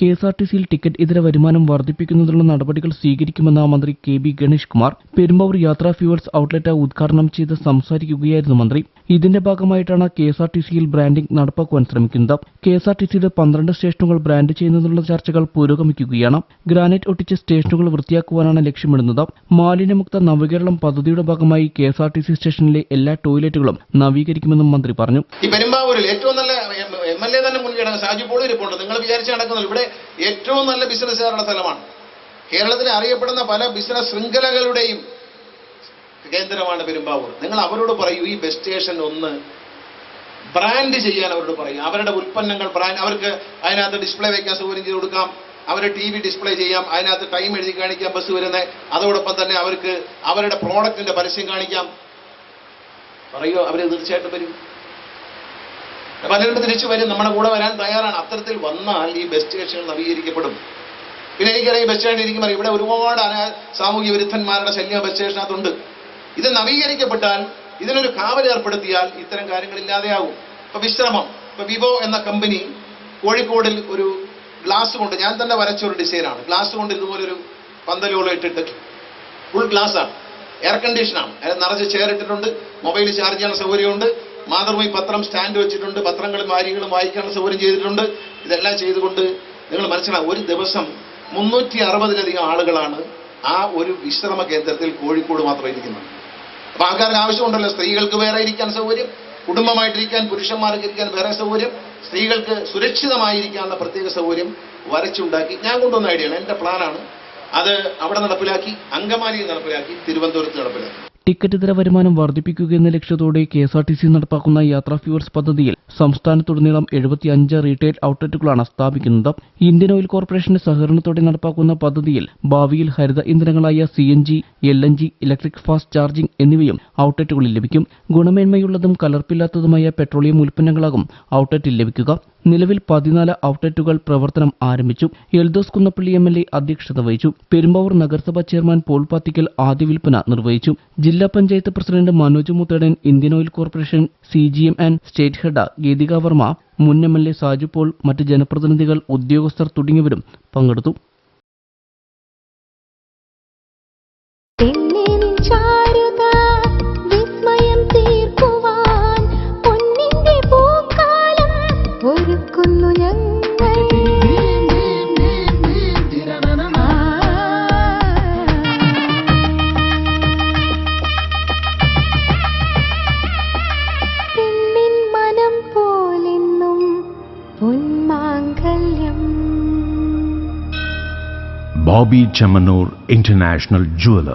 KSRTCയിൽ ticket ഇതര വരുമാനം വർദ്ധിപ്പിക്കുന്നതിനുള്ള നടപടികൾ സ്വീകരിക്കുമെന്ന് മന്ത്രി KB ഗണേഷ് കുമാർ പെരുമ്പാവൂർ യാത്രാ ഫ്യൂവൽസ് ഔട്ട്ലെറ്റ് ഉദ്ഘാടനം ചെയ്ത് സംസാരിക്കുകയായിരുന്നു മന്ത്രി. ഇതിന്റെ ഭാഗമായിട്ടാണ് KSRTCയിൽ ബ്രാൻഡിംഗ് നടപ്പാക്കുവാൻ ശ്രമിക്കുന്നത്. KSRTCയുടെ 12 സ്റ്റേഷനുകൾ ബ്രാൻഡ് ചെയ്യുന്നതിനുള്ള ചർച്ചകൾ പുരോഗമിക്കുകയാണ്. ഗ്രാനൈറ്റ് ഒട്ടിച്ച് സ്റ്റേഷനുകൾ വൃത്തിയാക്കുവാനാണ് ലക്ഷ്യമിടുന്നത്. മാലിന്യമുക്ത നവകേരളം പദ്ധതിയുടെ ഭാഗമായി KSRTC സ്റ്റേഷനിലെ എല്ലാ ടോയ്ലറ്റുകളും നവീകരിക്കുമെന്നും മന്ത്രി പറഞ്ഞു. ഈ പെരുമ്പാവൂരിൽ ഏറ്റവും നല്ല MLA തന്നെ മുൻകൈ സാജു പോൾ ഇരിപ്പുണ്ട്. നിങ്ങൾ വിചാരിച്ച് നടക്കുന്നത് ഇവിടെ ഏറ്റവും നല്ല ബിസിനസ്സുകാരുടെ സ്ഥലമാണ്. കേരളത്തിലെ അറിയപ്പെടുന്ന പല ബിസിനസ് ശൃംഖലകളുടെയും കേന്ദ്രമാണ് പെരുമ്പാവൂർ. നിങ്ങൾ അവരോട് പറയൂ, ഈ ബസ് സ്റ്റേഷൻ ഒന്ന് ബ്രാൻഡ് ചെയ്യാൻ അവരോട് പറയും. അവരുടെ ഉൽപ്പന്നങ്ങൾ ബ്രാൻഡ്, അവർക്ക് അതിനകത്ത് ഡിസ്പ്ലേ വയ്ക്കാൻ സൗകര്യം ചെയ്ത് കൊടുക്കാം. അവരെ TV ഡിസ്പ്ലേ ചെയ്യാം, അതിനകത്ത് ടൈം എഴുതി കാണിക്കാം ബസ് വരുന്നത്. അതോടൊപ്പം തന്നെ അവർക്ക് അവരുടെ പ്രോഡക്റ്റിന്റെ പരസ്യം കാണിക്കാം. പറയോ, അവർ തീർച്ചയായിട്ടും വരും. പലരും തിരിച്ചു വരും, നമ്മുടെ കൂടെ വരാൻ തയ്യാറാണ്. അത്തരത്തിൽ വന്നാൽ ഈ ബസ് സ്റ്റേഷൻ നവീകരിക്കപ്പെടും. പിന്നെ എനിക്കറിയാം, ഈ ബസ് സ്റ്റാൻഡ് ഇരിക്കുമ്പോൾ ഇവിടെ ഒരുപാട് സാമൂഹ്യ വിരുദ്ധന്മാരുടെ ശല്യം ബസ് സ്റ്റേഷനകത്തുണ്ട്. ഇത് നവീകരിക്കപ്പെട്ടാൽ, ഇതിനൊരു കാവൽ ഏർപ്പെടുത്തിയാൽ ഇത്തരം കാര്യങ്ങളില്ലാതെയാകും. ഇപ്പൊ വിശ്രമം, ഇപ്പൊ വിവോ എന്ന കമ്പനി കോഴിക്കോടിൽ ഒരു ഗ്ലാസ് കൊണ്ട്, ഞാൻ തന്നെ വരച്ച ഒരു ഡിസൈനാണ്, ഗ്ലാസ് കൊണ്ട് ഇതുപോലൊരു പന്തലോളം ഇട്ടിട്ട് ഫുൾ ഗ്ലാസ്സാണ്, എയർ കണ്ടീഷനാണ്, അതിന് നിറച്ച് ചെയർ ഇട്ടിട്ടുണ്ട്, മൊബൈൽ ചാർജ് ചെയ്യാനുള്ള സൗകര്യമുണ്ട്, മാതൃഭൂമി പത്രം സ്റ്റാൻഡ് വെച്ചിട്ടുണ്ട്, പത്രങ്ങളും വാരികളും വായിക്കാനുള്ള സൗകര്യം ചെയ്തിട്ടുണ്ട്. ഇതെല്ലാം ചെയ്തുകൊണ്ട് നിങ്ങൾ മനസ്സിലാവും, ഒരു ദിവസം 360-ലധികം ആളുകളാണ് ആ ഒരു വിശ്രമ കേന്ദ്രത്തിൽ കോഴിക്കോട് മാത്രം ഇരിക്കുന്നത്. അപ്പൊ ആൾക്കാർക്ക് ആവശ്യമുണ്ടല്ലോ, സ്ത്രീകൾക്ക് വേറെ ഇരിക്കാൻ സൗകര്യം, കുടുംബമായിട്ടിരിക്കാൻ പുരുഷന്മാർക്ക് ഇരിക്കാൻ വേറെ സൗകര്യം, സ്ത്രീകൾക്ക് സുരക്ഷിതമായിരിക്കാനുള്ള പ്രത്യേക സൗകര്യം വരച്ചുണ്ടാക്കി ഞാൻ കൊണ്ടുവന്ന ഐഡിയയാണ്, എൻ്റെ പ്ലാനാണ്. അത് അവിടെ നടപ്പിലാക്കി, അങ്കമാലിയിൽ നടപ്പിലാക്കി, തിരുവനന്തപുരത്ത് നടപ്പിലാക്കി. ടിക്കറ്റ് ഇതര വരുമാനം വർദ്ധിപ്പിക്കുകയെന്ന ലക്ഷ്യത്തോടെ KSRTC നടപ്പാക്കുന്ന യാത്രാ ഫ്യൂവൽസ് പദ്ധതിയിൽ സംസ്ഥാനത്തുടനീളം 75 റീറ്റെയിൽ ഔട്ട്ലെറ്റുകളാണ് സ്ഥാപിക്കുന്നത്. ഇന്ത്യൻ ഓയിൽ കോർപ്പറേഷന്റെ സഹകരണത്തോടെ നടപ്പാക്കുന്ന പദ്ധതിയിൽ ഭാവിയിൽ ഹരിത ഇന്ധനങ്ങളായ CNG, LNG, electric fast charging എന്നിവയും ഔട്ട്ലെറ്റുകളിൽ ലഭിക്കും. ഗുണമേന്മയുള്ളതും കലർപ്പില്ലാത്തതുമായ പെട്രോളിയം ഉൽപ്പന്നങ്ങളാകും ഔട്ട്ലെറ്റിൽ ലഭിക്കുക. നിലവിൽ 14 ഔട്ട്ലെറ്റുകൾ പ്രവർത്തനം ആരംഭിച്ചു. എൽദോസ് കുന്നപ്പള്ളി MLA അധ്യക്ഷത വഹിച്ചു. പെരുമ്പാവൂർ നഗരസഭാ ചെയർമാൻ പോൾ പാത്തിക്കൽ ആദ്യ വിൽപ്പന നിർവഹിച്ചു. ജില്ലാ panchayat president Manoj Muthedan, Indian oil corporation CGM and state head Geethika Varma, മുൻ MLA സാജു പോൾ, മറ്റ് ജനപ്രതിനിധികൾ, ഉദ്യോഗസ്ഥർ തുടങ്ങിയവരും പങ്കെടുത്തു. Bobby Chamanur International Jeweler.